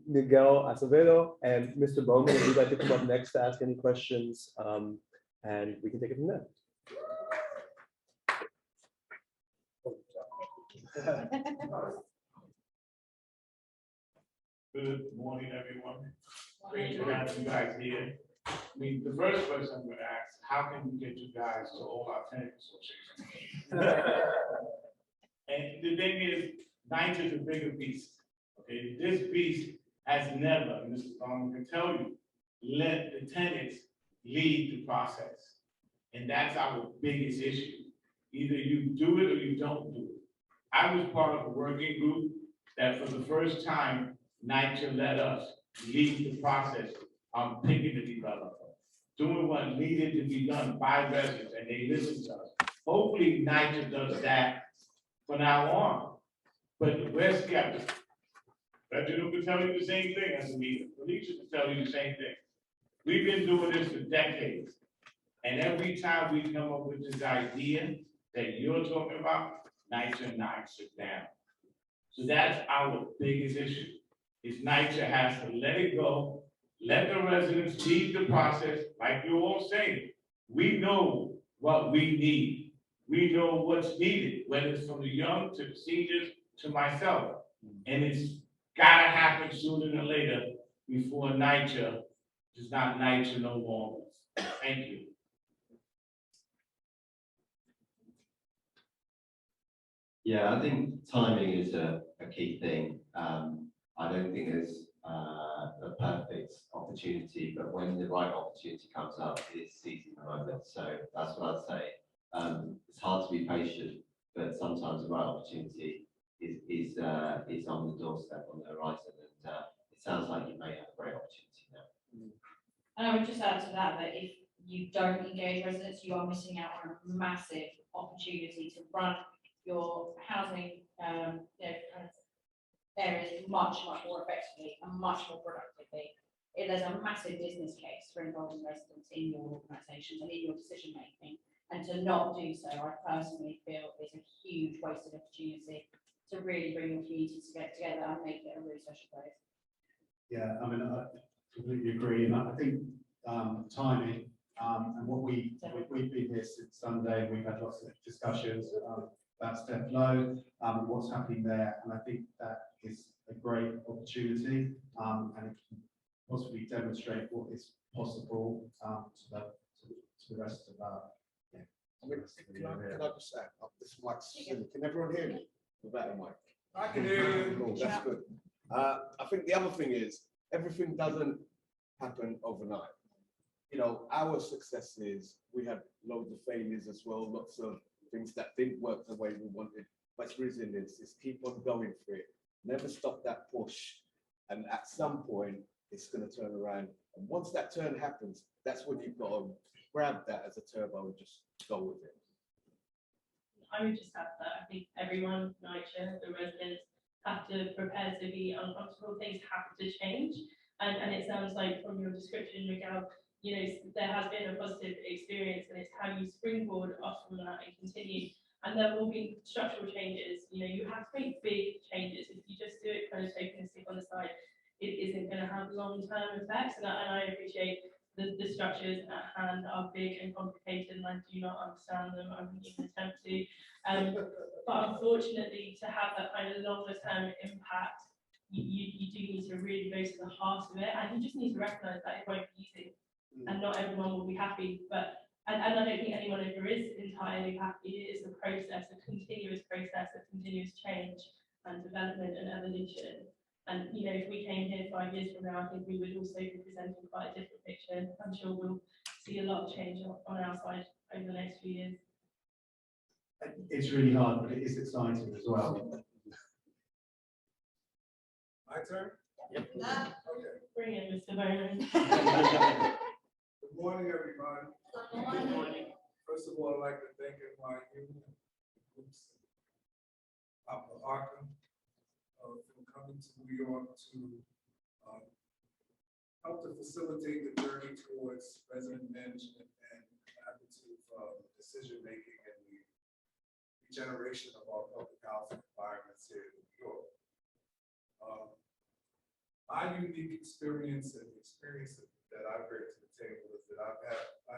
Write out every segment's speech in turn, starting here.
Miguel Acevedo and Mr. Bowman, if you'd like to come up next to ask any questions, and we can take it from there. Good morning, everyone. Great to have you guys here. I mean, the first question I'm going to ask, how can we get you guys to all our tenant associations? And the thing is, NYCHA is a bigger beast. Okay, this beast has never, Mr. Bowman can tell you, let the tenants lead the process. And that's our biggest issue. Either you do it or you don't do it. I was part of a working group that for the first time, NYCHA let us lead the process on picking the developer, doing what needed to be done by residents, and they listened to us. Hopefully, NYCHA does that from now on. But we're skeptical. Reginald can tell you the same thing as a leader. Alicia can tell you the same thing. We've been doing this for decades. And every time we come up with this idea that you're talking about, NYCHA and I sit down. So that's our biggest issue, is NYCHA has to let it go, let the residents lead the process, like you're all saying. We know what we need. We know what's needed, whether it's from the young to the seniors to myself. And it's gotta happen sooner than later before NYCHA is not NYCHA no longer. Thank you. Yeah, I think timing is a key thing. I don't think there's a perfect opportunity, but when the right opportunity comes up, it's seizing the moment. So that's what I'd say. It's hard to be patient, but sometimes the right opportunity is on the doorstep, on the horizon, and it sounds like you may have a great opportunity now. And I would just add to that that if you don't engage residents, you are missing out on a massive opportunity to run your housing areas much more effectively and much more productively. There's a massive business case for involving residents in your organisations and in your decision making, and to not do so, I personally feel is a huge wasted opportunity to really bring your communities together and make it a really special place. Yeah, I mean, I completely agree, and I think timing and what we've been here since Sunday, we've had lots of discussions about Step Low, what's happening there, and I think that is a great opportunity, and it can possibly demonstrate what is possible to the rest of our. Yeah. I mean, can I just say, this mic's silly. Can everyone hear me without a mic? I can hear you. Cool, that's good. I think the other thing is everything doesn't happen overnight. You know, our success is we had loads of failures as well, lots of things that didn't work the way we wanted. But resilience is keep on going for it, never stop that push, and at some point it's going to turn around. And once that turn happens, that's when you've got to grab that as a turbo and just go with it. I would just add that I think everyone, NYCHA, the residents, have to prepare to be uncomfortable. Things have to change, and it sounds like from your description, Miguel, you know, there has been a positive experience, and it's how you springboard off from that and continue. And there will be structural changes. You know, you have to make big changes. If you just do it kind of tokenistic on the side, it isn't going to have long-term effects. And I appreciate the structures at hand are big and complicated, and I do not understand them. I wouldn't even attempt to. But unfortunately, to have that kind of longer-term impact, you do need to really go to the heart of it, and you just need to recognise that it won't be easy, and not everyone will be happy. But and I don't think anyone ever is entirely happy. It is a process, a continuous process of continuous change and development and evolution. And you know, if we came here 5 years from now, I think we would also be presenting quite a different picture. I'm sure we'll see a lot of change on our side over the next few years. It's really hard, but it is exciting as well. My turn? Yep. Okay. Bring in Mr. Bowman. Good morning, everybody. Good morning. First of all, I'd like to thank NYU groups, Papa Arkham, for coming to New York to help to facilitate the journey towards resident management and collaborative decision-making and the regeneration of our public housing environments here in New York. My unique experience and the experience that I bring to the table is that I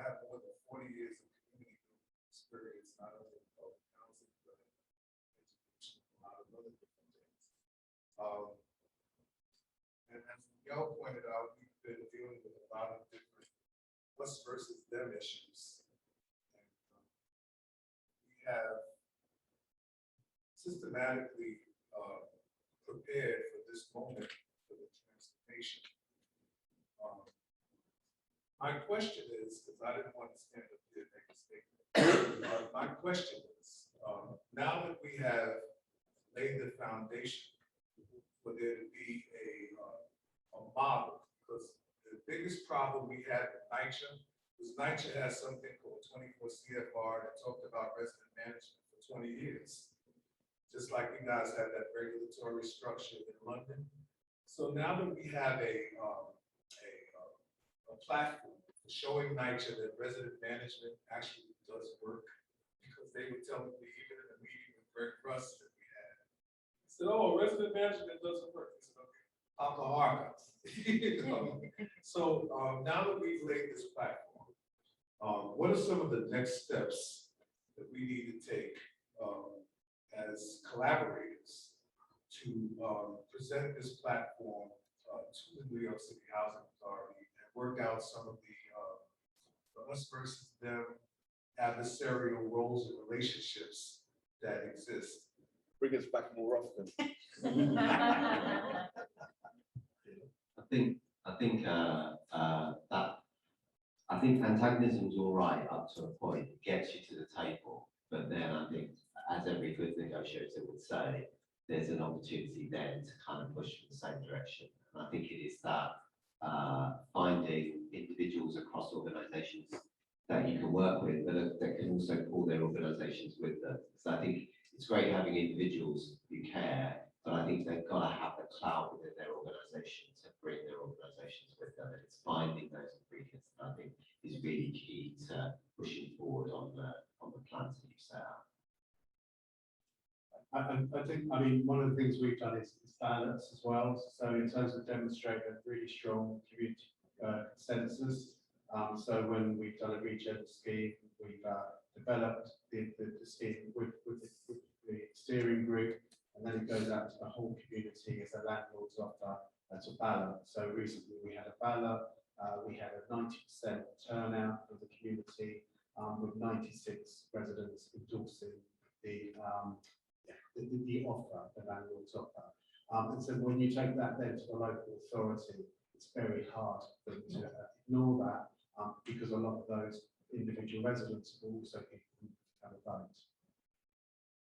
have more than 40 years of community experience, not only in public housing, but in education, a lot of other different things. And as Miguel pointed out, we've been dealing with a lot of different us versus them issues. And, we have systematically prepared for this moment for the transformation. My question is, because I didn't want to stand up here and make a statement. My question is, now that we have laid the foundation for there to be a model, because the biggest problem we had with NYCHA was NYCHA has something called 24 CFR that talked about resident management for 20 years. Just like you guys had that regulatory structure in London. So now that we have a platform for showing NYCHA that resident management actually does work, because they would tell me even in a meeting with Greg Russ that we had, he said, "Oh, resident management doesn't work." I said, "Okay, Papa Arcus." So now that we've laid this platform, what are some of the next steps that we need to take as collaborators to present this platform to the New York City Housing Authority and work out some of the us versus them adversarial roles and relationships that exist? Bring us back more often. I think antagonism is all right up to a point. It gets you to the table, but then I think, as every good negotiator would say, there's an opportunity then to kind of push in the same direction. And I think it is that finding individuals across organisations that you can work with, but that can also pull their organisations with them. So I think it's great having individuals who care, but I think they've got to have the clout within their organisation to bring their organisations with them. And it's finding those ingredients that I think is really key to pushing forward on the plans that you set out. I think, I mean, one of the things we've done is balance as well. So in terms of demonstrating a really strong community consensus. So when we've done a regen scheme, we've developed the scheme with the steering group, and then it goes out to the whole community as a landlord's offer to ballot. So recently we had a ballot, we had a 90% turnout of the community, with 96 residents endorsing the offer, the landlord's offer. And so when you take that then to the local authority, it's very hard for them to ignore that, because a lot of those individual residents will also have a vote.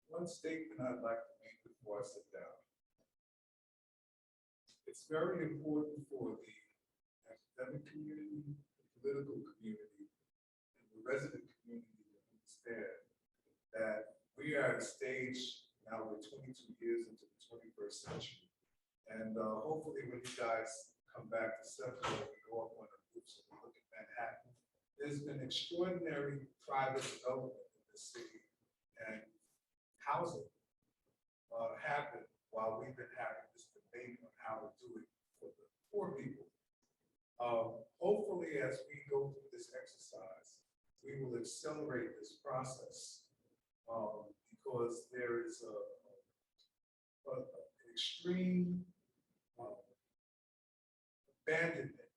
One statement I'd like to make before I sit down. It's very important for the academic community, the political community, and the resident community to understand that we are at a stage now, we're 22 years into the 21st century. And hopefully when you guys come back to Central, we go up on the roofs and we look at Manhattan, there's been extraordinary private development in the city, and housing happened while we've been having this debate on how to do it for the poor people. Hopefully, as we go through this exercise, we will accelerate this process, because there is an extreme abandonment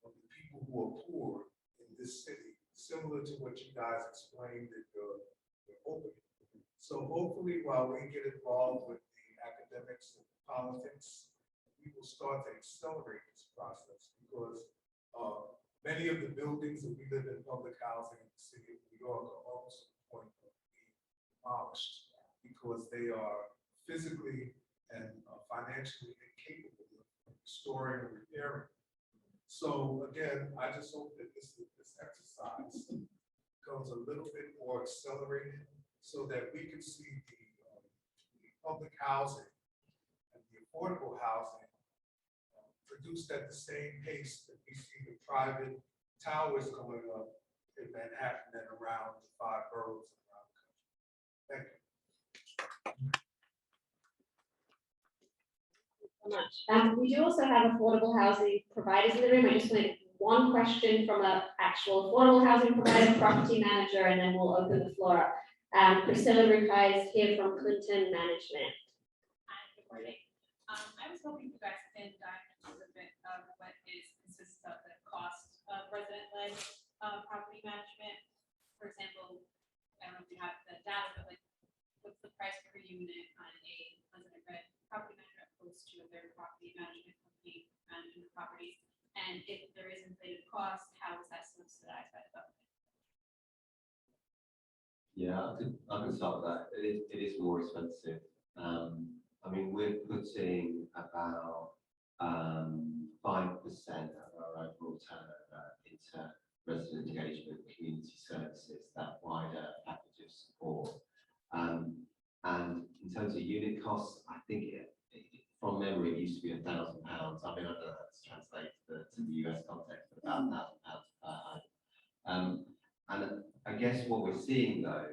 of the people who are poor in this city, similar to what you guys explained at your opening. So hopefully, while we get involved with the academics and politics, we will start to accelerate this process, because many of the buildings that we live in public housing in the city of New York are almost to the point of being demolished, because they are physically and financially incapable of restoring and repairing. So again, I just hope that this exercise becomes a little bit more accelerated, so that we can see the public housing and the affordable housing produced at the same pace that we see the private towers going up in Manhattan and around the 5 boroughs around the country. Thank you. so much. We do also have affordable housing providers in the room. I just wanted one question from an actual affordable housing provider, property manager, and then we'll open the floor up. Priscilla Rukai is here from Clinton Management. Hi, good morning. I was hoping you guys can dive into a bit of what consists of the cost of resident-led property management. For example, I don't know if you have the data, but like, what's the price per unit on a resident-led property management opposed to a third property management company managing the properties? And if there is inflated cost, how is that subsidized by the government? Yeah, I can start with that. It is more expensive. I mean, we're putting about 5% of our overall turnover into resident engagement, community services, that wider package of support. And in terms of unit costs, I think from memory, it used to be £1,000. I mean, I don't know how to translate to the US context, but about £1,000 per home. And I guess what we're seeing though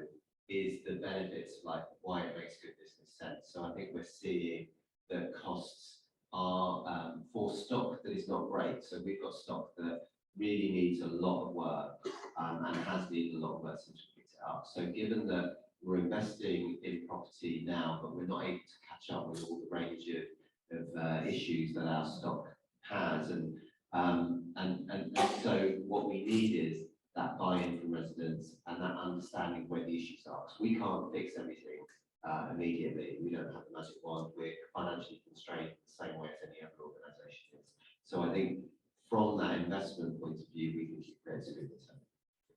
is the benefits, like why it makes good business sense. So I think we're seeing that costs are for stock that is not great. So we've got stock that really needs a lot of work and has needed a lot of work since we picked it up. So given that we're investing in property now, but we're not able to catch up with all the range of issues that our stock has, and so what we need is that buy-in from residents and that understanding where the issues are. Because we can't fix everything immediately. We don't have the magic wand. We're financially constrained the same way as any other organisation is. So I think from that investment point of view, we think it creates a good return.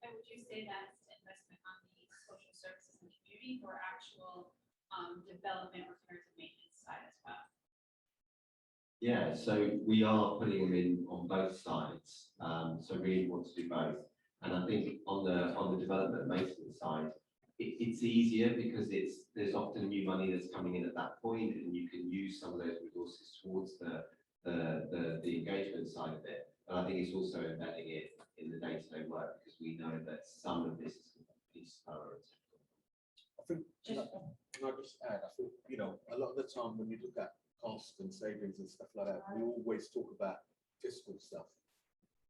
And would you say that's investment on the social services and community or actual development, repairs and maintenance side as well? Yeah, so we are putting them in on both sides. So really want to do both. And I think on the development maintenance side, it's easier because there's often new money that's coming in at that point, and you can use some of those resources towards the engagement side of it. But I think it's also embedding it in the day-to-day work because we know that some of this is slower. I think, can I just add, I think, a lot of the time when you look at cost and savings and stuff like that, we always talk about fiscal stuff.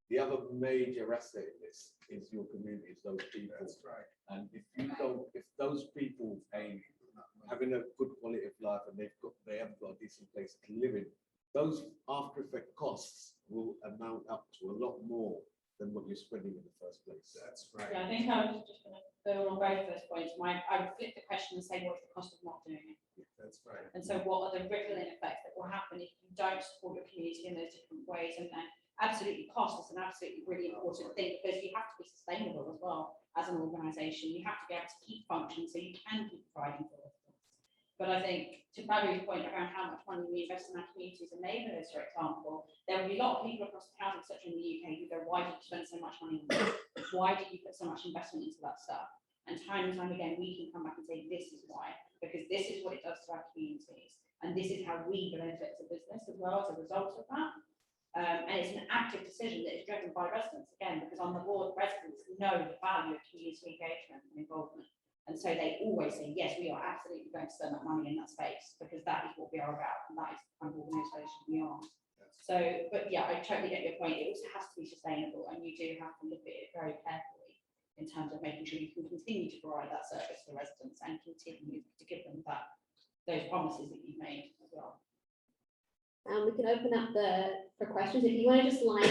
The other major asset in this is your community, is those people. That's right. And if those people ain't having a good quality of life and they haven't got a decent place to live in, those after effect costs will amount up to a lot more than what you're spending in the first place. That's right. Yeah, I think I was just going to build on both those points. I would flip the question and say, what's the cost of not doing it? That's right. And so what are the rippling effects that will happen if you don't support your community in those different ways? And then absolutely cost is an absolutely really important thing because you have to be sustainable as well as an organisation. You have to be able to keep functioning so you can keep providing for residents. But I think to Barry's point around how much money we invest in our communities and neighbourhoods, for example, there will be a lot of people across the housing sector in the UK who go, why do you spend so much money on that? Why do you put so much investment into that stuff? And time again, we can come back and say, this is why, because this is what it does to our communities. And this is how we benefit as a business as well as a result of that. And it's an active decision that is driven by residents, again, because on the board, residents know the value of community engagement and involvement. And so they always say, yes, we are absolutely going to spend that money in that space because that is what we are about. And that is the kind of organisation we are. So, but yeah, I totally get your point. It also has to be sustainable and you do have to look at it very carefully in terms of making sure you can continue to provide that service to residents and continue to give them those promises that you've made as well. We can open up for questions. If you want to just line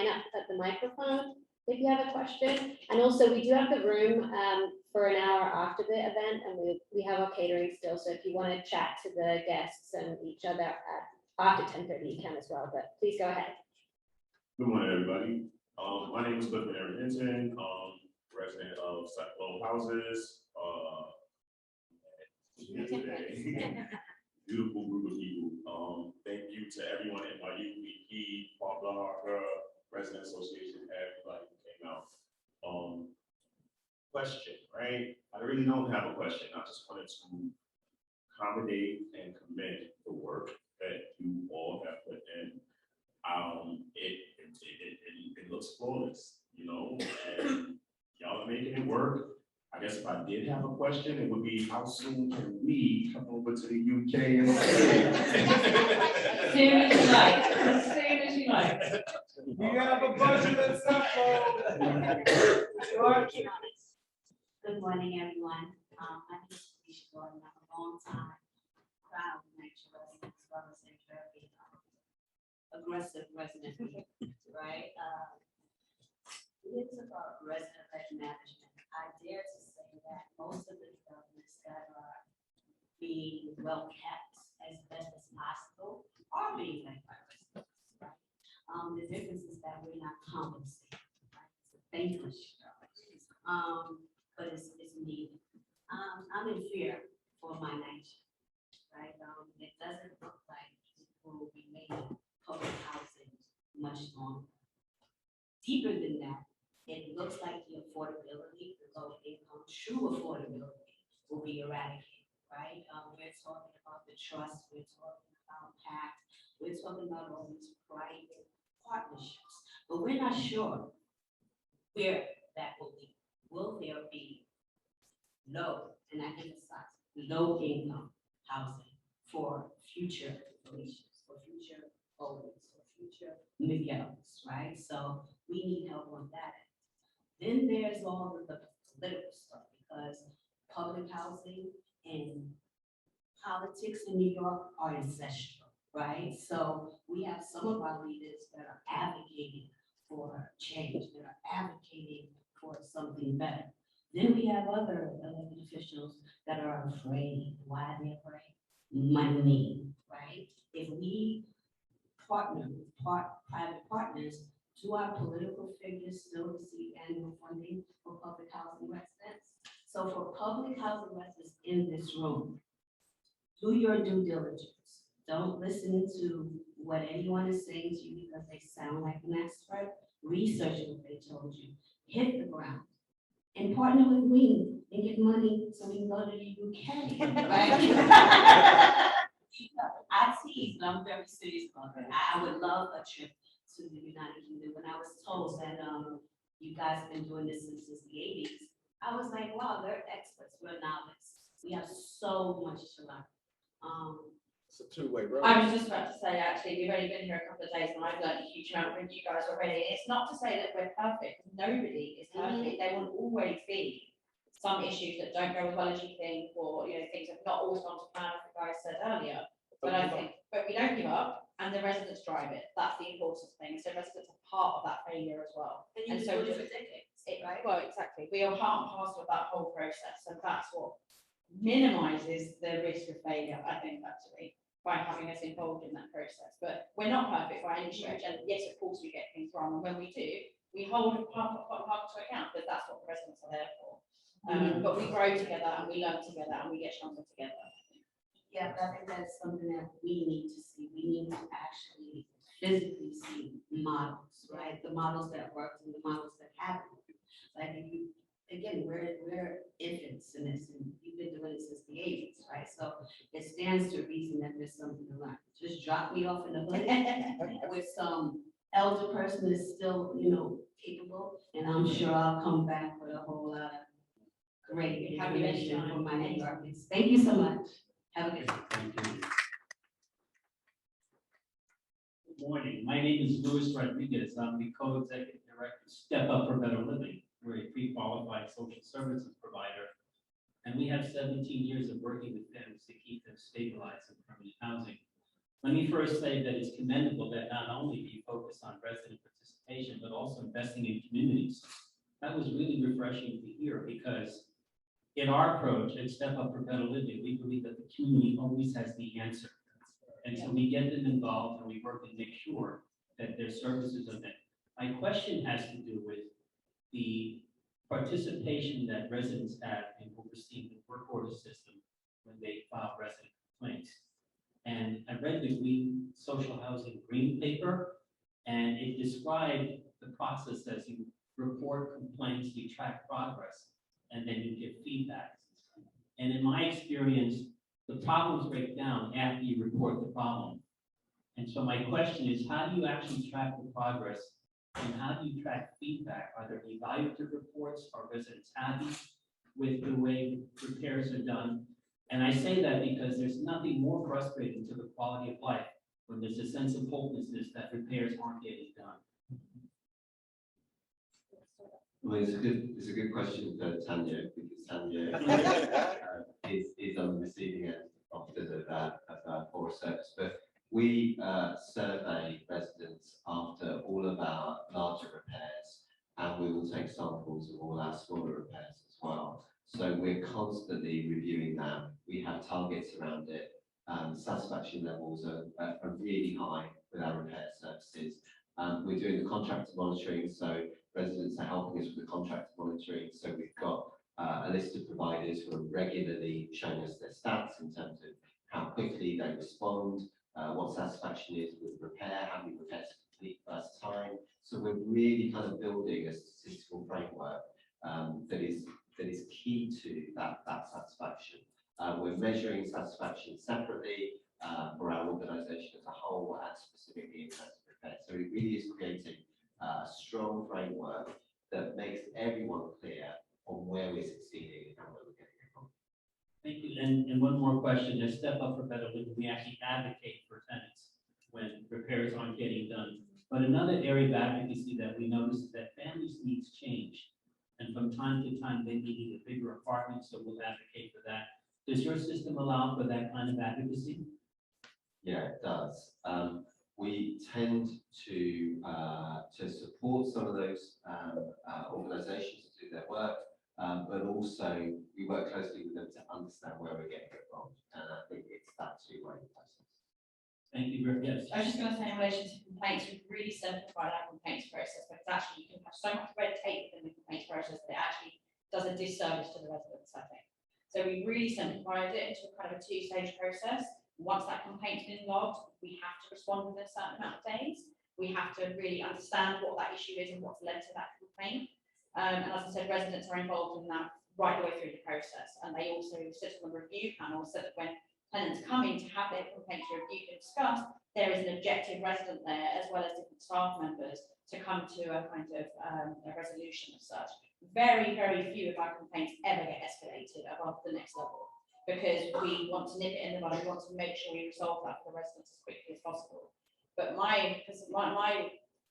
up at the microphone if you have a question. And also we do have the room for an hour after the event, and we have our catering still. So if you want to chat to the guests and each other after 10:30, you can as well. But please go ahead. Good morning, everybody. My name is Clifford Aaron Hinton, resident of Sutcliffe Houses. Beautiful group of people. Thank you to everyone in my UVP, Bob Harper, Resident Association, everybody who came out. Question, right? I really don't have a question. I just wanted to accommodate and commend the work that you all have put in. It looks flawless, and y'all are making it work. I guess if I did have a question, it would be how soon can we come over to the UK and stay? As soon as you like, as soon as you like. We have a budget and stuff. Good morning, everyone. My name is Felicia Gordon. I'm a long time proud nature resident as well as a very aggressive resident, right? It's about resident-led management. I dare to say that most of the developments that are being well kept as best as possible are being led by residents, right? The difference is that we're not compensated, right? It's a thankless job. But it's needed. I'm in fear for my nation, right? It doesn't look like people will be making public housing much longer. Deeper than that, it looks like the affordability, the low income, true affordability will be eradicated, right? We're talking about the trust, we're talking about PACT, we're talking about all these private partnerships, but we're not sure where that will be. Will there be low, and I emphasize, low income housing for future generations, for future owners, for future Miguels, right? So we need help on that. Then there's all of the political stuff, because public housing and politics in New York are ancestral, right? So we have some of our leaders that are advocating for change, that are advocating for something better. Then we have other elected officials that are afraid. Why are they afraid? Money, right? If we partner with private partners, do our political figures still receive annual funding for public housing residents? So for public housing residents in this room, do your due diligence. Don't listen to what anyone is saying to you because they sound like an expert. Research what they told you. Hit the ground and partner with me and get money so we can go to the UK, right? I tease, but I'm very serious about it. I would love a trip to the United Kingdom. When I was told that you guys have been doing this since the 80s, I was like, wow, they're experts, we're novice. We have so much to learn. It's a two-way road. I was just about to say, actually, we've only been here a couple of days and I've learned a huge amount from you guys already. It's not to say that we're perfect. Nobody is perfect. There will always be some issues that don't go as well as you think, or, you know, things have not always gone to plan, as the guys said earlier. But I think, but we don't give up and the residents drive it. That's the important thing. So residents are part of that failure as well. And so for decades, right? well, exactly. We are part and parcel of that whole process, and that's what minimizes the risk of failure, I think, actually, by having us involved in that process. But we're not perfect by any stretch, and yes, of course, we get things wrong, and when we do, we hold part to account, because that's what the residents are there for. But we grow together, and we learn together, and we get stronger together. Yeah, but I think that's something that we need to see. We need to actually physically see models, right? The models that work and the models that haven't. Like if you, again, we're infants in this, and you've been doing it since the 80s, right? So it stands to reason that there's something to learn. Just drop me off in the hood with some elder person that's still, you know, capable, and I'm sure I'll come back with a whole lot of great information for my New Yorkers. Thank you so much. Have a good day. Good morning. My name is Luis Rodriguez. I'm the co-executive director of Step Up for Better Living. We're a pre-qualified social services provider, and we have 17 years of working with families to keep them stabilized in permanent housing. Let me first say that it's commendable that not only do you focus on resident participation, but also investing in communities. That was really refreshing to hear, because in our approach at Step Up for Better Living, we believe that the community always has the answer. And so we get them involved and we work to make sure that their services are met. My question has to do with the participation that residents have in overseeing the work order system when they file resident complaints. And I read the Green Social Housing Green Paper, and it described the process as you report complaints, you track progress, and then you give feedback. And in my experience, the problems break down after you report the problem. And so my question is, how do you actually track the progress, and how do you track feedback? Are there evaluative reports? Are residents happy? with the way repairs are done. And I say that because there's nothing more frustrating to the quality of life when there's a sense of hopelessness that repairs aren't getting done. Well, it's a good question for Tanya, because Tanya is on the receiving end often of that poor service. But we survey residents after all of our larger repairs, and we will take samples of all our smaller repairs as well. So we're constantly reviewing that. We have targets around it. Satisfaction levels are really high with our repair services. We're doing the contractor monitoring, so residents are helping us with the contractor monitoring. So we've got a list of providers who are regularly showing us their stats in terms of how quickly they respond, what satisfaction is with the repair, how many repairs complete first time. So we're really kind of building a statistical framework that is key to that satisfaction. We're measuring satisfaction separately for our organisation as a whole and specifically in terms of repair. So it really is creating a strong framework that makes everyone clear on where we're succeeding and where we're getting it wrong. Thank you. And one more question. At Step Up for Better Living, we actually advocate for tenants when repairs aren't getting done. But another area of advocacy that we notice is that families' needs change. And from time to time, they need a bigger apartment, so we'll advocate for that. Does your system allow for that kind of advocacy? Yeah, it does. We tend to support some of those organisations to do their work, but also we work closely with them to understand where we're getting it wrong. And I think it's that two-way process. Thank you very much. I was just going to say in relation to complaints, we've really simplified our complaints process, because actually you can have so much red tape within the complaints process that it actually does a disservice to the residents, I think. So we really simplified it into a kind of a two-stage process. Once that complaint's been logged, we have to respond within a certain amount of days. We have to really understand what that issue is and what's led to that complaint. And as I said, residents are involved in that right the way through the process. And they also sit on the review panel so that when tenants come in to have their complaints reviewed and discussed, there is an objective resident there as well as different staff members to come to a kind of a resolution of such. Very, very few of our complaints ever get escalated above the next level, because we want to nip it in the bud. We want to make sure we resolve that for the residents as quickly as possible. But my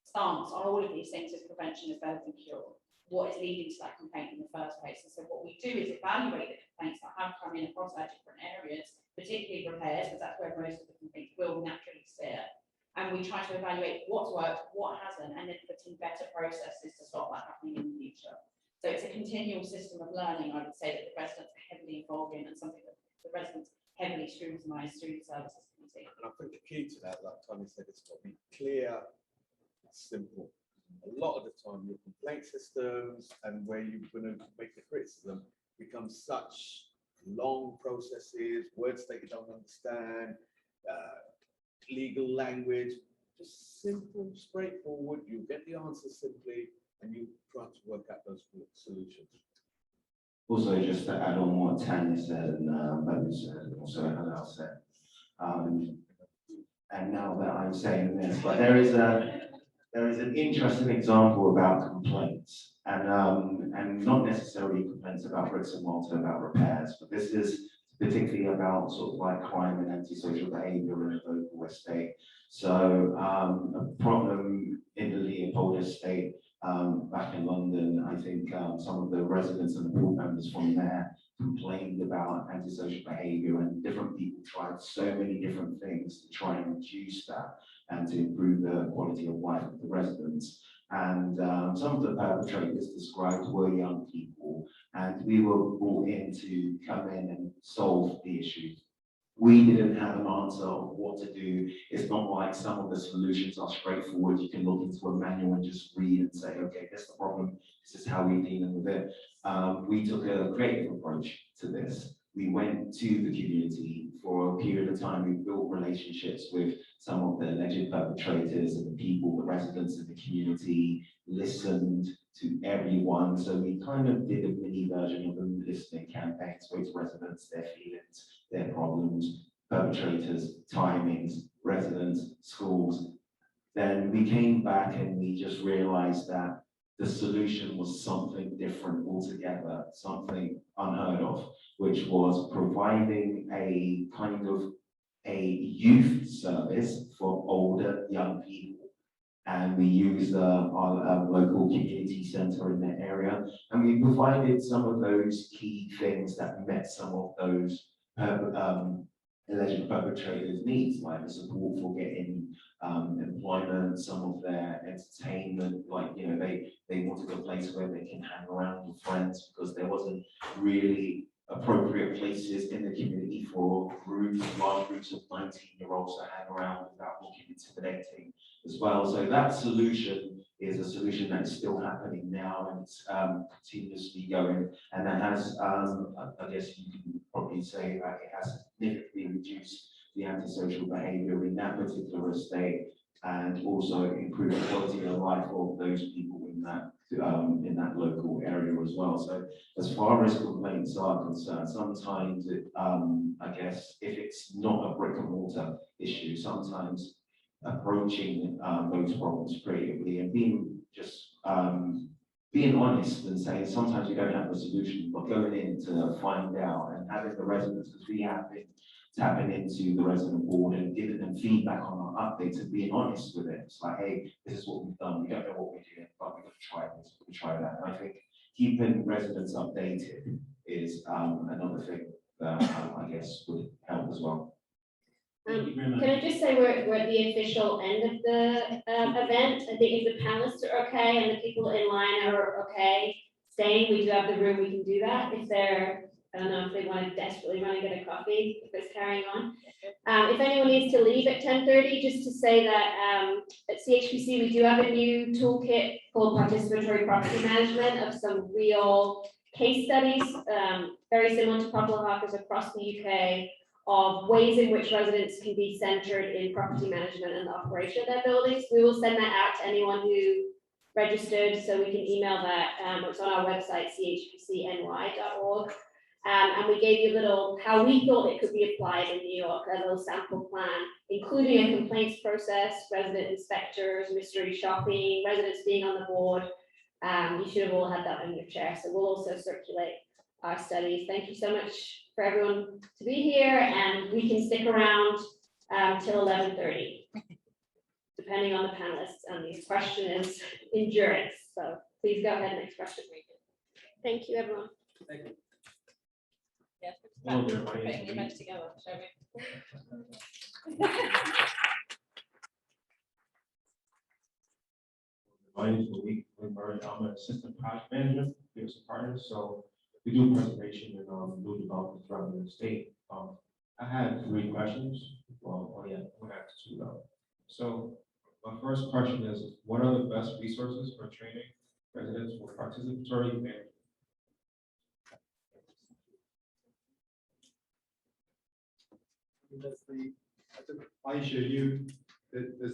stance on all of these things is prevention is better than cure. What is leading to that complaint in the first place? And so what we do is evaluate the complaints that have come in across our different areas, particularly repairs, because that's where most of the complaints will naturally sit. And we try to evaluate what's worked, what hasn't, and then put in better processes to stop that happening in the future. So it's a continual system of learning, I would say, that the residents are heavily involved in, and something that the residents heavily scrutinise through the services committee. And I think the key to that, like Tony said, it's got to be clear, simple. A lot of the time, your complaint systems and where you're going to make the criticism become such long processes, words that you don't understand, legal language, just simple, straightforward. You get the answer simply, and you try to work out those solutions. Also, just to add on what Tanya said and Mo said, and also Hannah said, and now that I'm saying this, but there is an interesting example about complaints, and not necessarily complaints about bricks and mortar, about repairs, but this is particularly about sort of like crime and antisocial behaviour in a local estate. So a problem in the Leopold estate back in London, I think some of the residents and the board members from there complained about antisocial behaviour, and different people tried so many different things to try and reduce that and to improve the quality of life of the residents. And some of the perpetrators described were young people, and we were brought in to come in and solve the issue. We didn't have an answer of what to do. It's not like some of the solutions are straightforward. You can look into a manual and just read and say, okay, that's the problem. This is how we're dealing with it. We took a creative approach to this. We went to the community for a period of time. We built relationships with some of the alleged perpetrators and the people, the residents in the community, listened to everyone. So we kind of did a mini version of a listening campaign, spoke to residents, their feelings, their problems, perpetrators, timings, residents, schools. Then we came back and we just realized that the solution was something different altogether, something unheard of, which was providing a kind of a youth service for older young people. And we used our local community center in the area, and we provided some of those key things that met some of those alleged perpetrators' needs, like the support for getting employment, some of their entertainment, like, you know, they wanted a place where they can hang around with friends because there wasn't really appropriate places in the community for large groups of 19-year-olds to hang around without looking intimidating as well. So that solution is a solution that is still happening now, and it's continuously going, and that has, I guess you can probably say that it has significantly reduced the antisocial behavior in that particular estate, and also improved the quality of life of those people in that local area as well. So as far as complaints are concerned, sometimes it, I guess if it's not a brick and mortar issue, sometimes approaching those problems creatively and being honest and saying sometimes we don't have a solution, but going in to find out and having the residents, because we have been tapping into the resident board and giving them feedback on our updates and being honest with it. It's like, hey, this is what we've done. We don't know what we're doing, but we're going to try this, we're going to try that. And I think keeping residents updated is another thing that I guess would help as well. Thank you very much. Can I just say we're at the official end of the event? I think if the panelists are okay and the people in line are okay staying, we do have the room, we can do that. If they're, I don't know if they want to desperately run and get a coffee, if it's carrying on. If anyone needs to leave at 10:30, just to say that at CHPC, we do have a new toolkit called Participatory Property Management of some real case studies, very similar to Popular Hawkers across the UK, of ways in which residents can be centered in property management and the operation of their buildings. We will send that out to anyone who registered, so we can email that. It's on our website, chpcny.org. And we gave you a little, how we thought it could be applied in New York, a little sample plan, including a complaints process, resident inspectors, mystery shopping, residents being on the board. You should have all had that on your chair. So we'll also circulate our studies. Thank you so much for everyone to be here, and we can stick around till 11:30, depending on the panelists. And the question is endurance. So please go ahead, next question. Thank you, everyone. Thank you. Yes, Hello there, we're my putting name the is event together, shall we? My name is Malik Lindbergh. I'm an assistant project manager here at Partners. So we do preservation and new development throughout the state. I had 3 questions. Well, yeah, I'm gonna ask 2 though. So my first question is, what are the best resources for training residents for participatory management? Does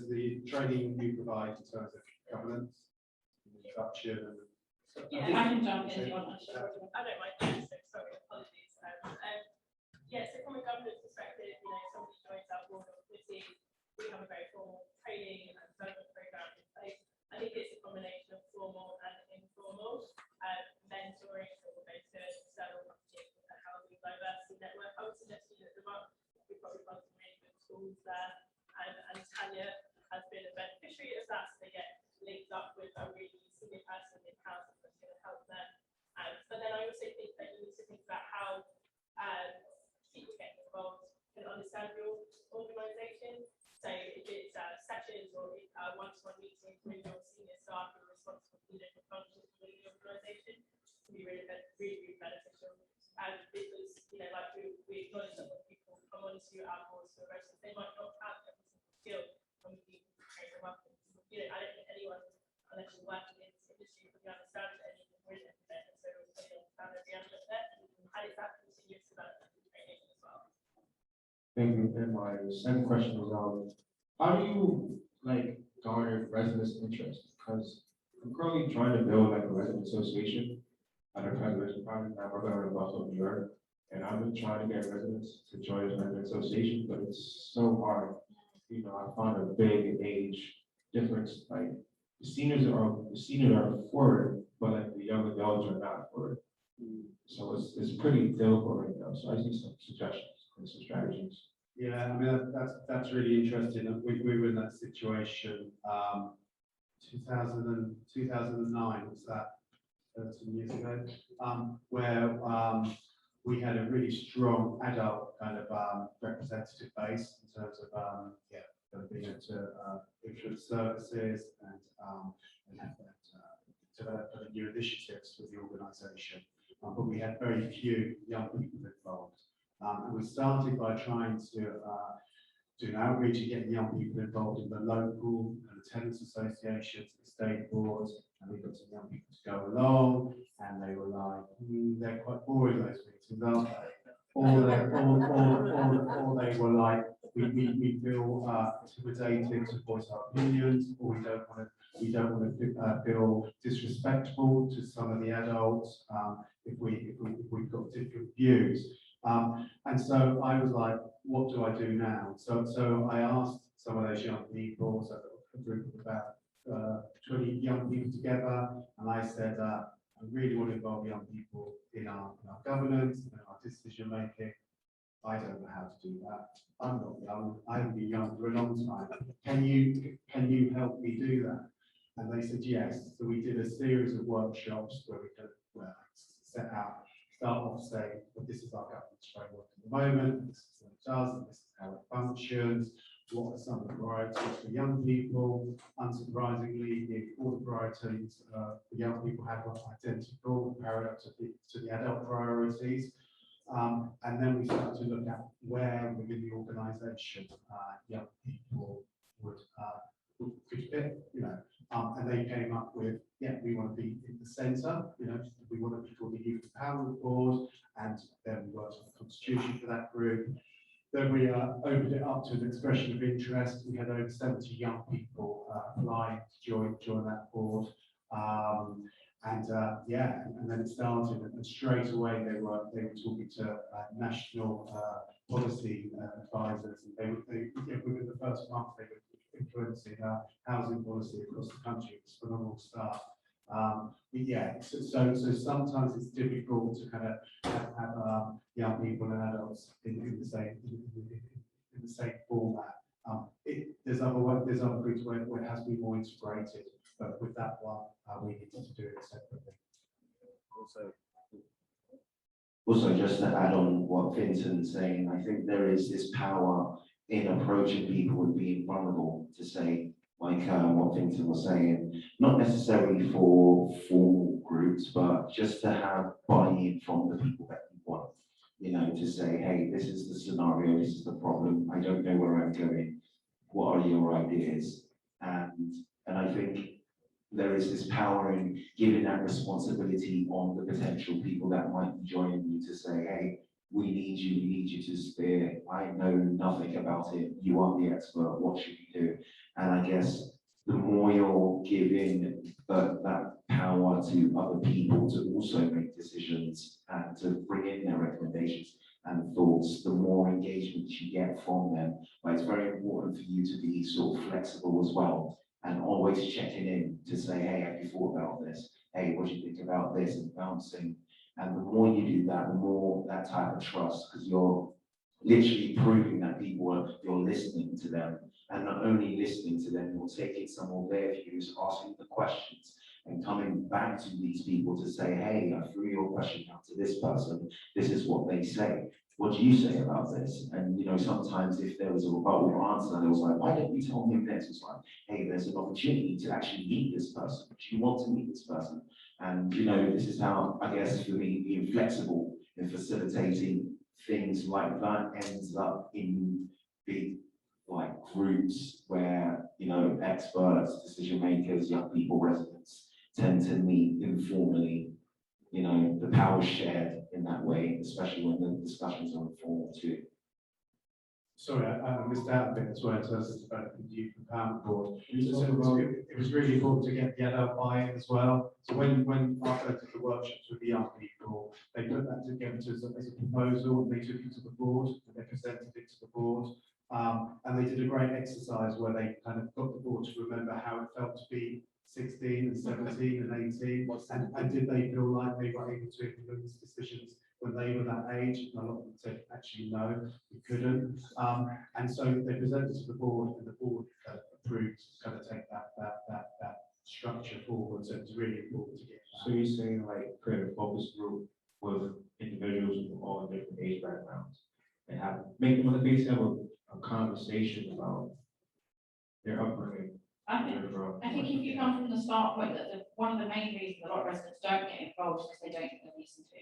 the training you provide in terms of governance, introduction, and Yeah, I can jump in if you want. I don't mind doing so, sorry, apologies. Yeah, so from a governance perspective, you know, somebody joins our board or committee, we have a very formal training and development program in place. I think it's a combination of formal and informal mentoring for both external companies and housing diversity network. I would suggest you at the moment, we've probably got some really good tools there, and Tanya has been a beneficiary of that, so they get linked up with a really senior person in housing that's going to help them. But then I also think that you need to think about how people get involved and understand your organisation. So if it's sessions or one-to-one meetings with your senior staff who are responsible for different functions within the organisation, can be really beneficial. Because, you know, like we acknowledge that when people come onto our boards for residents, they might not have every single skill when we train them up. You know, I don't think anyone, unless you're working in this industry, really understands anything with it. And so they understand every element there. And it's that continuous development and training as well. Thank you. And my second question is, how do you like garner residents' interest? Because I'm currently trying to build like a resident association at a preservation project that we're going to Buffalo, New York. And I've been trying to get residents to join the resident association, but it's so hard. You know, I found a big age difference. Like the seniors are for it, but like the young adults are not for it. So it's pretty difficult right now, so I need some suggestions and some strategies. Yeah, I mean, that's really interesting. We were in that situation, 2009, was that 13 years ago, where we had a really strong adult kind of representative base in terms of being able to influence services and have develop new initiatives with the organisation. But we had very few young people involved. And we started by trying to do an outreach and get young people involved in the local and the tenants associations, the state boards, and we got some young people to go along, and they were like, they're quite boring, those meetings, aren't they? Or they were like, we feel intimidated to voice our opinions, or we don't want to feel disrespectful to some of the adults if we've got different views. And so I was like, what do I do now? So I asked some of those young people, so a group of about 20 young people together, and I said, I really want to involve young people in our governance and our decision making. I don't know how to do that. I'm not young. I haven't been young for a long time. Can you help me do that? And they said yes. So we did a series of workshops where we could start off saying, well, this is our governance framework at the moment, this is what it does, and this is how it functions, what are some of the priorities for young people. Unsurprisingly, all the priorities for young people have got identical, parallel to the adult priorities. And then we started to look at where within the organisation young people could fit, and they came up with, we want to be in the centre, we want to be called the Youth Empowerment Board, and then we worked on the constitution for that group. Then we opened it up to an expression of interest. We had over 70 young people applying to join that board. And then it started, and straight away they were talking to national policy advisors, and within the first month they were influencing housing policy across the country. It's phenomenal stuff. So sometimes it's difficult to kind of have young people and adults in the same format. There's other groups where it has been more integrated, but with that one, we needed to do it separately. Also, just to add on what Vincent's saying, I think there is this power in approaching people and being vulnerable to say, like what Vincent was saying, not necessarily for formal groups, but just to have buy-in from the people that you want, to say, hey, this is the scenario, this is the problem, I don't know where I'm going, what are your ideas? And I think there is this power in giving that responsibility on the potential people that might be joining you to say, hey, we need you to steer. I know nothing about it. You are the expert. What should you do? And I guess the more you're giving that power to other people to also make decisions and to bring in their recommendations and thoughts, the more engagement you get from them. But it's very important for you to be sort of flexible as well, and always checking in to say, hey, have you thought about this? Hey, what do you think about this? And bouncing. And the more you do that, the more that type of trust, because you're literally proving that you're listening to them, and not only listening to them, you're taking some of their views, asking the questions, and coming back to these people to say, hey, I threw your question out to this person, this is what they say. What do you say about this? And sometimes if there was a rebuttal answer, and it was like, why didn't you tell me this? It's like, hey, there's an opportunity to actually meet this person. Do you want to meet this person? And this is how, I guess, for me, being flexible in facilitating things like that ends up in big groups where experts, decision makers, young people, residents tend to meet informally. The power is shared in that way, especially when the discussions are informal too. Sorry, I missed out a bit as well in terms of developing the Youth Empowerment Board. It was really important to get the adult buy-in as well. So when I did the workshops with the young people, they put that together as a proposal, and they took it to the board, and they presented it to the board. And they did a great exercise where they kind of got the board to remember how it felt to be 16 and 17 and 18? And did they feel like they were able to influence decisions when they were that age? And a lot of them said, actually, no, we couldn't. And so they presented to the board, and the board approved to kind of take that structure forward. So it's really important to get So you're saying like create a focus group with individuals from all different age backgrounds and make them at least have a conversation about their upbringing. I think if you come from the start point that one of the main reasons a lot of residents don't get involved is because they don't get listened to.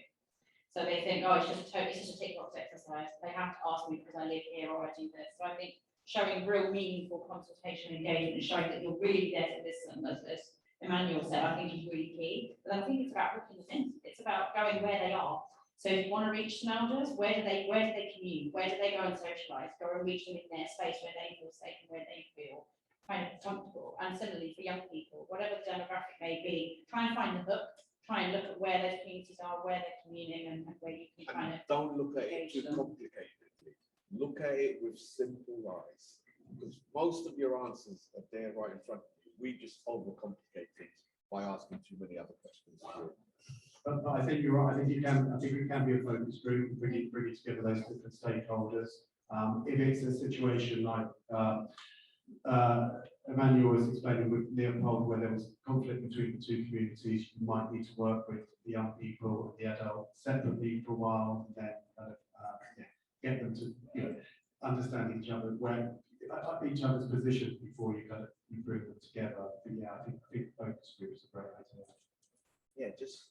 So they think, oh, it's just a tick box exercise. They have to ask me because I live here or I do this. So I think showing real meaningful consultation engagement and showing that you're really there to listen, as Emmanuel said, I think is really key. But I think it's about hooking them in. It's about going where they are. So if you want to reach some elders, where do they commute? Where do they go and socialise? Go and reach them in their space where they feel safe and where they feel kind of comfortable. And similarly for young people, whatever the demographic may be, try and find the hook. Try and look at where those communities are, where they're communing, and where you can kind of. Don't look at it too engage them. complicatedly. Look at it with simple eyes, because most of your answers are there right in front of you. We just overcomplicate things by asking too many other questions. But I think you're right. I think it can be a focus group, bringing together those different stakeholders. If it's a situation like Emmanuel was explaining with Leopold, where there was conflict between the two communities, you might need to work with the young people and the adults separately for a while, and then get them to understand each other, where each other's positions before you kind of bring them together. But yeah, I think focus groups are a great idea. Yeah, just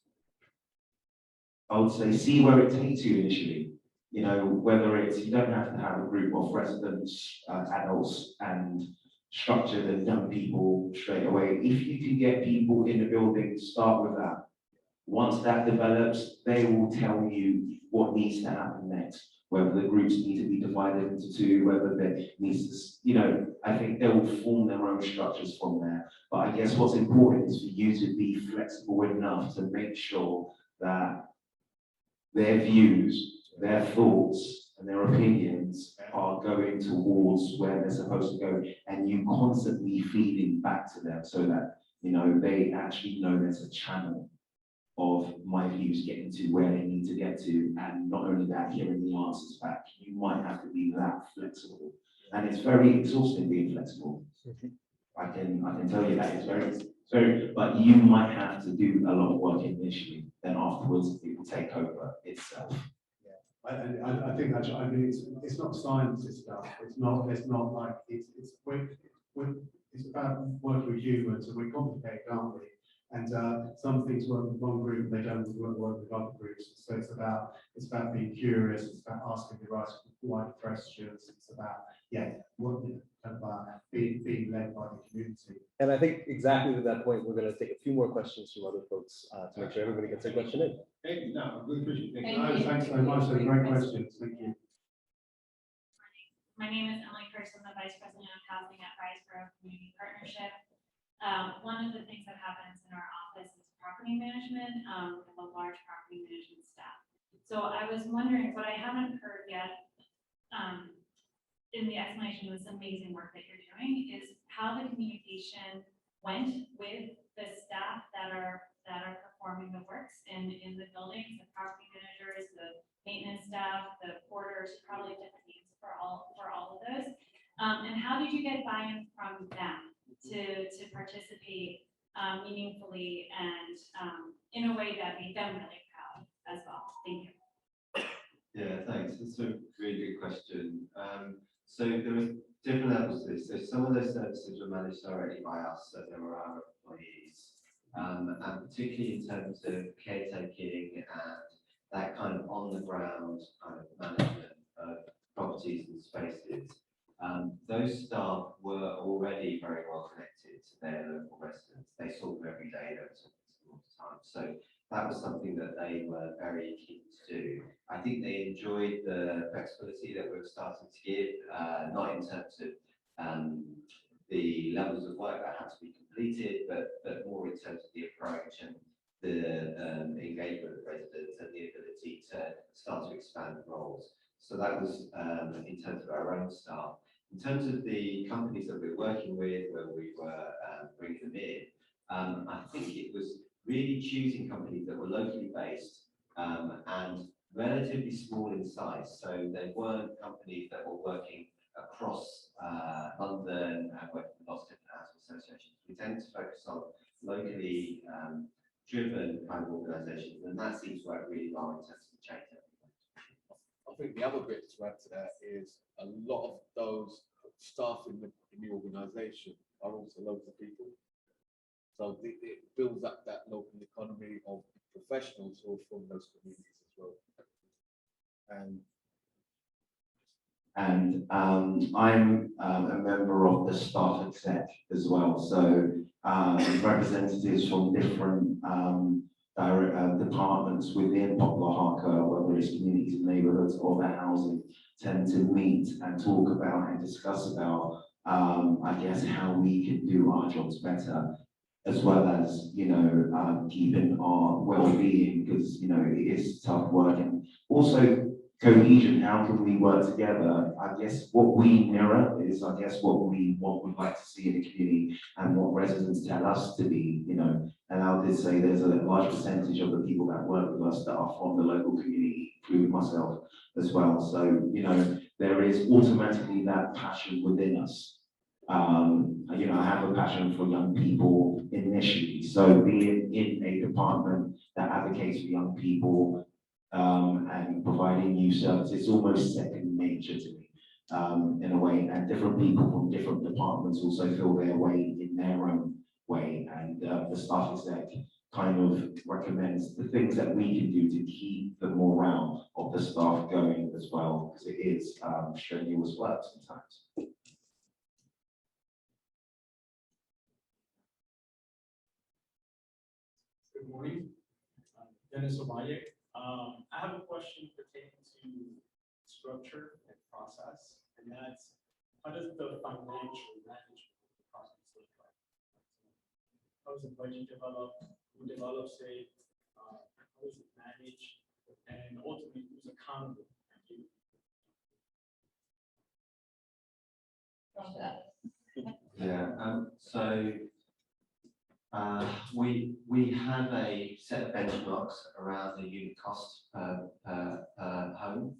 I would say see where it takes you initially. You know, whether it's, you don't have to have a group of residents, adults and structured and young people straight away. If you can get people in the building, start with that. Once that develops, they will tell you what needs to happen next, whether the groups need to be divided into two, whether there needs to, I think they will form their own structures from there. But I guess what's important is for you to be flexible enough to make sure that their views, their thoughts and their opinions are going towards where they're supposed to go, and you constantly feeding back to them so that, they actually know there's a channel of my views getting to where they need to get to, and not only that, hearing the answers back. You might have to be that flexible, and it's very exhausting being flexible. I can tell you that it's very, but you might have to do a lot of work initially, then afterwards it will take over itself. I think that's, it's not science, this stuff. It's not like, it's about working with humans, and we're complicated, aren't we? And some things work with one group, they don't work with other groups. So it's about being curious, it's about asking the right questions, it's about, being led by the community. And I think exactly to that point, we're going to take a few more questions from other folks to make sure everybody gets their question in. Thank you. No, I really appreciate it. Thank you. No, thanks very much. They're great questions. Thank you. My name is Emily Curse. I'm the Vice President of Housing at Riseborough Community Partnership. One of the things that happens in our office is property management. We have a large property management staff. So I was wondering, what I haven't heard yet in the explanation of this amazing work that you're doing is how the communication went with the staff that are performing the works in the buildings, the property managers, the maintenance staff, the porters, probably different names for all of those. And how did you get buy-in from them to participate meaningfully and in a way that made them really proud as well? Thank you. Yeah, thanks. That's a really good question. So there are different levels to this. So some of those services were managed directly by us, so they were our employees. And particularly in terms of caretaking and that kind of on the ground kind of management of properties and spaces, those staff were already very well connected to their local residents. They saw them every day, they were talking to them all the time. So that was something that they were very keen to do. I think they enjoyed the flexibility that we were starting to give, not in terms of the levels of work that had to be completed, but more in terms of the approach and the engagement of residents and the ability to start to expand roles. So that was in terms of our own staff. In terms of the companies that we're working with, where we were bringing them in, I think it was really choosing companies that were locally based and relatively small in size. So they weren't companies that were working across London and working with lots of different housing associations. We tend to focus on locally driven kind of organisations, and that seems to work really well in terms of the change. I think the other bit to add to that is a lot of those staff in the organisation are also local people. So it builds up that local economy of professionals who are from those communities as well. And I'm a member of the staff exec as well. So representatives from different departments within Popular Harker, whether it's communities and neighbourhoods or the housing, tend to meet and talk about and discuss about, I guess, how we can do our jobs better, as well as, you know, keeping our well-being, because, you know, it is tough work, and also cohesion. How can we work together? I guess what we mirror is, I guess, what we'd like to see in the community and what residents tell us to be, you know. And I did say there's a large percentage of the people that work with us that are from the local community, including myself as well. So, you know, there is automatically that passion within us. You know, I have a passion for young people initially. So being in a department that advocates for young people and providing new services, it's almost second nature to me in a way. And different people from different departments also feel their way in their own way. And the staff exec kind of recommends the things that we can do to keep the morale of the staff going as well, because it is strenuous work sometimes. Good morning, Dennis Omaye. I have a question pertaining to structure and process, and that's how does the financial management of the process look like? How is the budget developed? Who develops it? How is it managed? And ultimately, who's accountable? Yeah, so we have a set of benchmarks around the unit cost per home.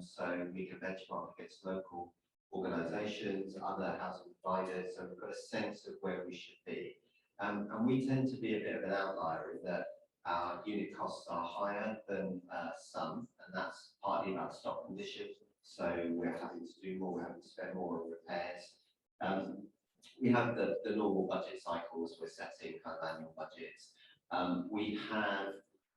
So we can benchmark against local organisations, other housing providers, so we've got a sense of where we should be. And we tend to be a bit of an outlier in that our unit costs are higher than some, and that's partly about stock condition. So we're having to do more, we're having to spend more on repairs. We have the normal budget cycles, we're setting kind of annual budgets. We have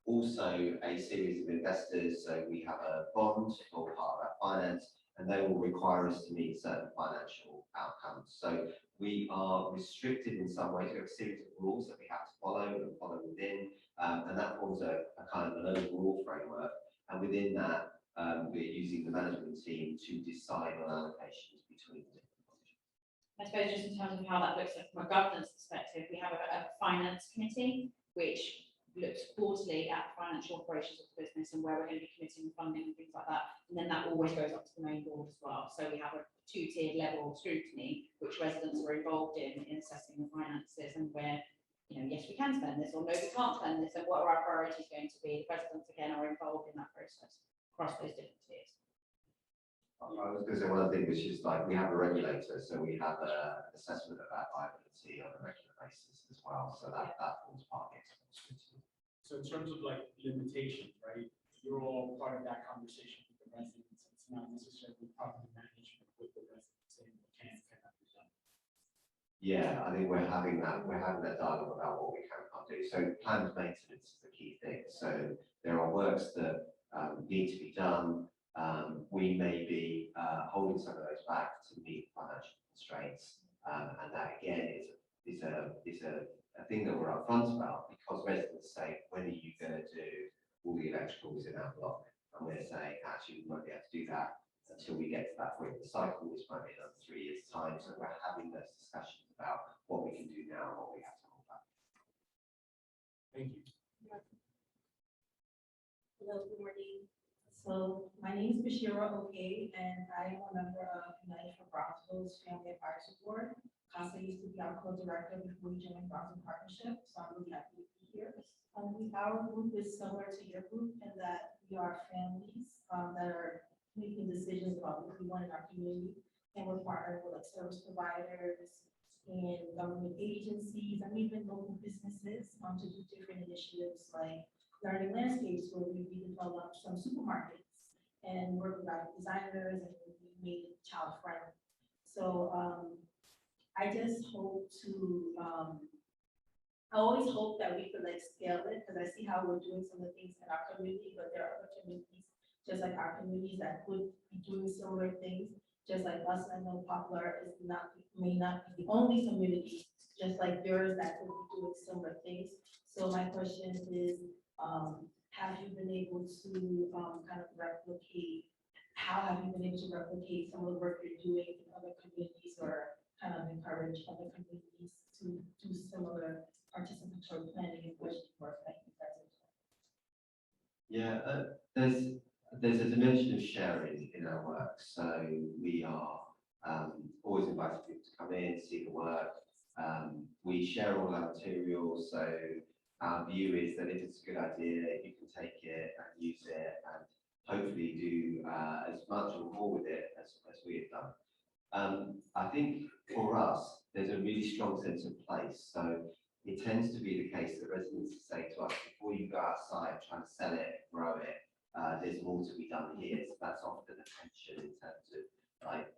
also a series of investors, so we have a bond for part of our finance, and they will require us to meet certain financial outcomes. So we are restricted in some ways. We have a series of rules that we have to follow and follow within, and that forms a kind of an overall framework. And within that, we're using the management team to decide on allocations between the different functions. I suppose just in terms of how that looks like from a governance perspective, we have a finance committee which looks quarterly at financial operations of the business and where we're going to be committing funding and things like that. And then that always goes up to the main board as well. So we have a two-tiered level of scrutiny, which residents are involved in assessing the finances and where, you know, yes, we can spend this, or no, we can't spend this, and what are our priorities going to be. The residents, again, are involved in that process across those different tiers. I was going to say one of the things is just like we have a regulator, so we have an assessment of our liability on a regular basis as well. So that forms part of it. So in terms of like limitations, right? You're all part of that conversation with the residents. It's not necessarily property management with the residents saying what cannot be done. Yeah, I think we're having that dialogue about what we can and can't do. So planned maintenance is the key thing. So there are works that need to be done. We may be holding some of those back to meet financial constraints, and that again is a thing that we're upfront about, because residents say, when are you going to do all the electricals in our block? And we're saying, actually, we won't be able to do that until we get to that point in the cycle, which might be another 3 years' time. So we're having those discussions about what we can do now and what we have to hold back. Thank you. Hello, good morning. So my name is Bashira Oke, and I am a member of United for Brownsville's Family Advisory Board. Casa used to be our co-director before we joined Boston Partnership, so I'm really happy to be here. Our group is similar to your group in that we are families that are making decisions about what we want in our community. And we're partnering with like service providers and government agencies and even local businesses to do different initiatives like learning landscapes where we redeveloped some supermarkets and work with graphic designers and we made it child friendly. So I just hope to I always hope that we could like scale it because I see how we're doing some of the things in our community, but there are other communities just like our communities that could be doing similar things. Just like us, I know Poplar is may not be the only community, just like yours that could be doing similar things. So my question is, have you been able to kind of replicate, how have you been able to replicate some of the work you're doing in other communities or kind of encourage other communities to do similar participatory planning and budget work that you guys are doing? Yeah, there's a dimension of sharing in our work. So we are always inviting people to come in, see the work. We share all our materials. So our view is that if it's a good idea, you can take it and use it and hopefully do as much or more with it as we have done. I think for us, there's a really strong sense of place. So it tends to be the case that residents say to us, before you go outside trying to sell it, grow it, there's more to be done here. So that's often a tension in terms of like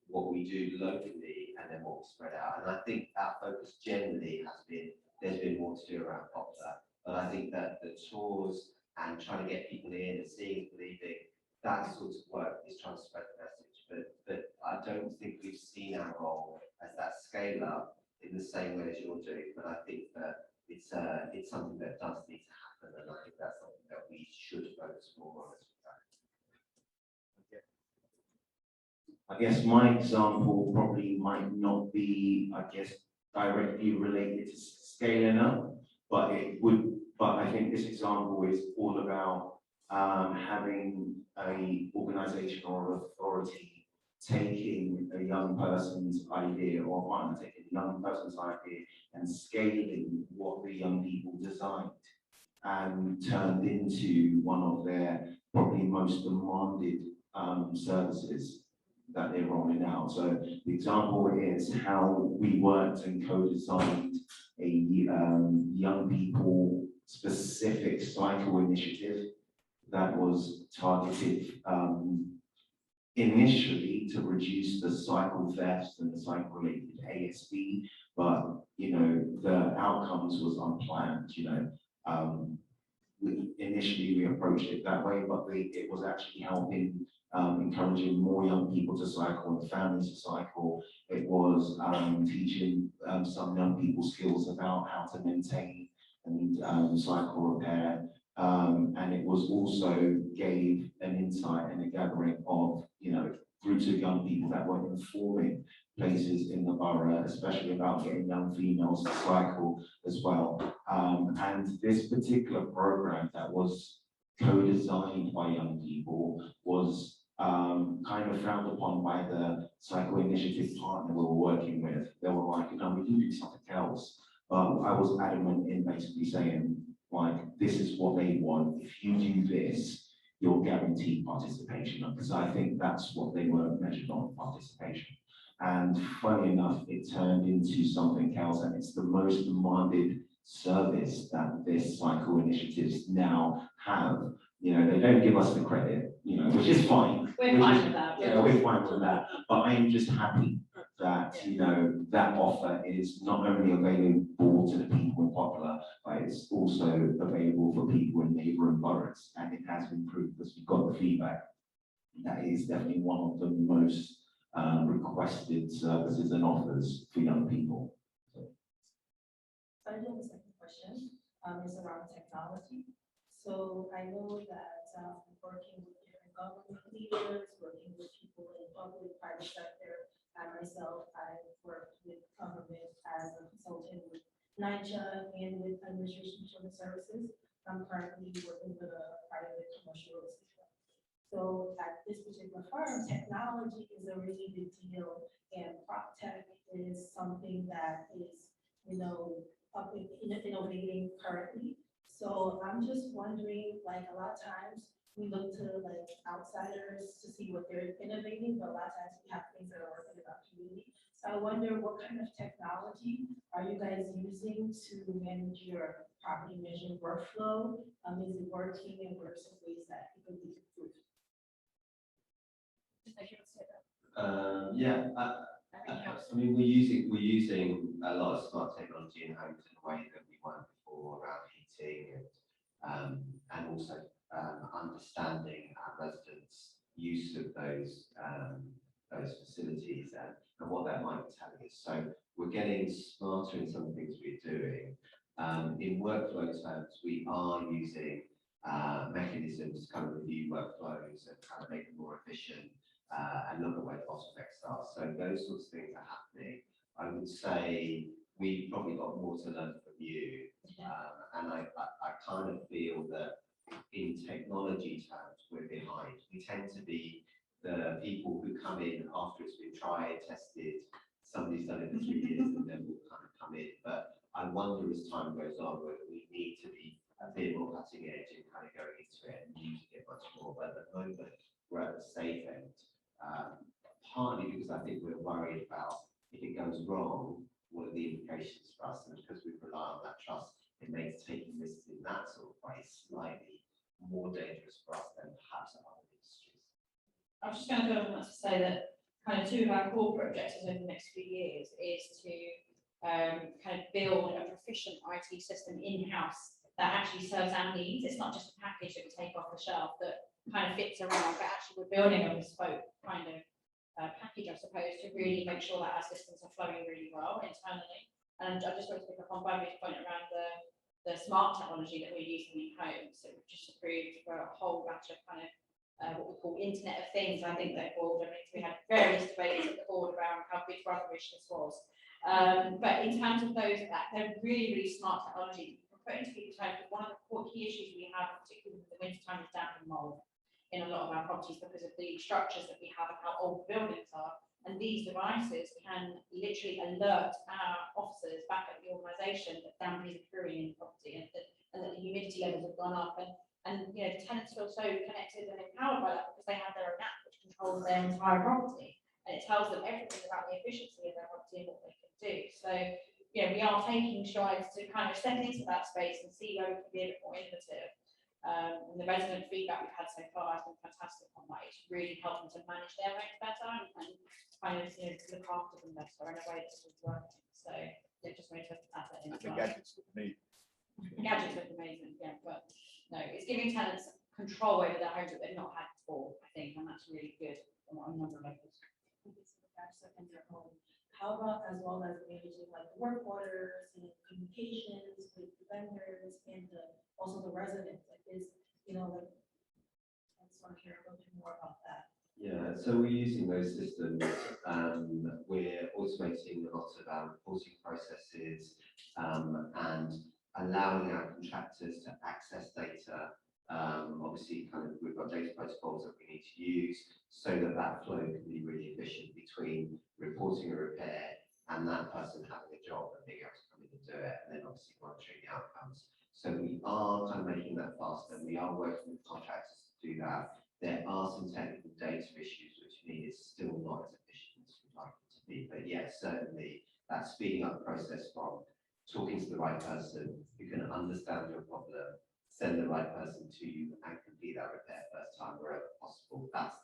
what we do locally and then what we spread out. And I think our focus generally has been, there's been more to do around Poplar. But I think that the tours and trying to get people in and seeing, believing, that sort of work is trying to spread the message. But I don't think we've seen our role as that scale up in the same way as you're doing. But I think that it's something that does need to happen, and I think that's something that we should focus more on as we go. I guess my example probably might not be, I guess, directly related to scaling up, but it would. But I think this example is all about having a organisation or authority taking a young person's idea or partner taking a young person's idea and scaling what the young people designed and turned into one of their probably most demanded services that they're rolling out. So the example is how we worked and co-designed a young people specific cycle initiative that was targeted initially to reduce the cycle thefts and the cycle related ASB, but the outcomes was unplanned. Initially we approached it that way, but it was actually helping encouraging more young people to cycle and families to cycle. It was teaching some young people skills about how to maintain and cycle repair. And it was also gave an insight and a gathering of, groups of young people that were informing places in the borough, especially about getting young females to cycle as well. And this particular program that was co-designed by young people was kind of frowned upon by the cycle initiative partner we were working with. They were like, we can do something else. But I was adamant in basically saying, like, this is what they want. If you do this, you're guaranteed participation. Because I think that's what they were measured on, participation. And funny enough, it turned into something else, and it's the most demanded service that this cycle initiatives now have. They don't give us the credit, which is fine. We're fine with that. Yeah, we're fine with that. But I'm just happy that, that offer is not only available to the people in Poplar, but it's also available for people in neighbouring boroughs, and it has improved because we've got the feedback. That is definitely one of the most requested services and offers for young people. So I do have a second question. It's around technology. So I know that working with different government leaders, working with people in public, private sector, I myself, I worked with government as a consultant with NYCHA and with Administration for Children's Services. I'm currently working with a private commercial real estate. So at this particular firm, technology is a really big deal, and prop tech is something that is, up in innovating currently. So I'm just wondering, like, a lot of times we look to like outsiders to see what they're innovating, but a lot of times we have things that are working in our community. So I wonder what kind of technology are you guys using to manage your property management workflow? Is it working, and what are some ways that it could be improved? Yeah, I mean, we're using a lot of smart technology in homes in a way that we weren't before around heating and also understanding our residents' use of those facilities and what that might be telling us. So we're getting smarter in some of the things we're doing. In workflow terms, we are using mechanisms to kind of review workflows and kind of make them more efficient. And look at where the bottlenecks are. So those sorts of things are happening. I would say we've probably got more to learn from you. And I kind of feel that in technology terms, we're behind. We tend to be the people who come in after it's been tried, tested, somebody's done it for 3 years, and then we'll kind of come in. But I wonder as time goes on whether we need to be a bit more cutting edge and kind of going into it and using it much more. But at the moment, we're at the safe end. Partly because I think we're worried about if it goes wrong, what are the implications for us? And because we rely on that trust, it makes taking risks in that sort of way slightly more dangerous for us than perhaps other industries. I was just going to go on that to say that kind of two of our corporate objectives over the next few years is to kind of build a proficient IT system in-house that actually serves our needs. It's not just a package that we take off the shelf that kind of fits around, but actually we're building a bespoke kind of package, I suppose, to really make sure that our systems are flowing really well internally. And I just want to pick up on Bobby's point around the smart technology that we're using in homes. So we've just approved for a whole batch of kind of what we call Internet of Things, I think they're called. I mean, we had various debates at the board around how big brotherish this was. But in terms of those, they're really, really smart technology. We're putting to people's homes, one of the core key issues we have, particularly in the winter time, is damp and mold in a lot of our properties because of the structures that we have and how old the buildings are. And these devices can literally alert our officers back at the organisation that damp is occurring in the property and that the humidity levels have gone up. And you know, the tenants feel so connected and empowered by that because they have their own app which controls their entire property. And it tells them everything about the efficiency of their property and what they can do. So, you know, we are taking strides to kind of step into that space and see where we can be a bit more innovative. And the resident feedback we've had so far has been fantastic on that. It's really helping to manage their homes better and kind of, you know, look after them better in a way that's working. So yeah, just wanted to add that in. I think gadgets look amazing. Gadgets look amazing, yeah, but no, it's giving tenants control over their homes that they've not had before, I think, and that's really good on a number of levels. In their home. How about as well as managing like the work orders and communications with the vendors and also the residents? Like is, you know, like I just want to hear a little bit more about that. Yeah, so we're using those systems. We're automating a lot of our reporting processes and allowing our contractors to access data. Obviously, kind of we've got data protocols that we need to use so that that flow can be really efficient between reporting a repair and that person having a job and being able to come in and do it, and then obviously monitoring the outcomes. So we are kind of making that faster. We are working with contractors to do that. There are some technical data issues which mean it's still not as efficient as we'd like it to be. But yes, certainly that's speeding up the process from talking to the right person who can understand your problem, send the right person to you and complete that repair first time wherever possible. That's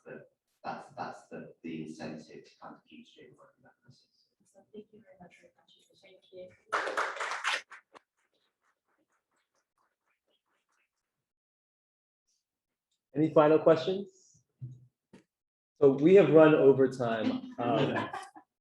the incentive to kind of keep streamlining that process. So thank you very much for your contribution. Thank you. Any final questions? So we have run over time.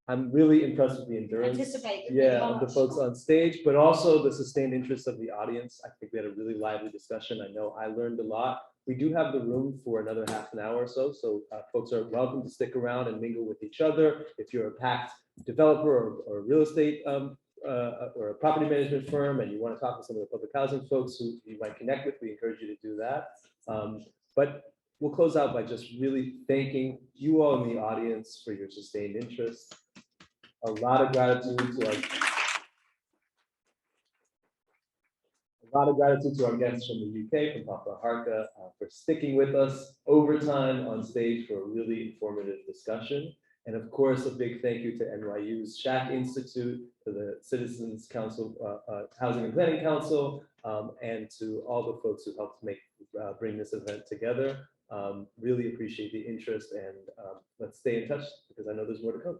I'm really impressed with the endurance. Of the folks on stage, but also the sustained interest of the audience. I think we had a really lively discussion. I know I learned a lot. We do have the room for another half an hour or so. So folks are welcome to stick around and mingle with each other. If you're a packed developer or real estate or a property management firm and you want to talk to some of the public housing folks who you might connect with, we encourage you to do that. But we'll close out by just really thanking you all in the audience for your sustained interest. A lot of gratitude to our guests from the UK, from Papa Harka, for sticking with us overtime on stage for a really informative discussion. And of course, a big thank you to NYU's Shack Institute, to the Citizens Council, Housing and Planning Council, and to all the folks who helped bring this event together. Really appreciate the interest, and let's stay in touch because I know there's more to come.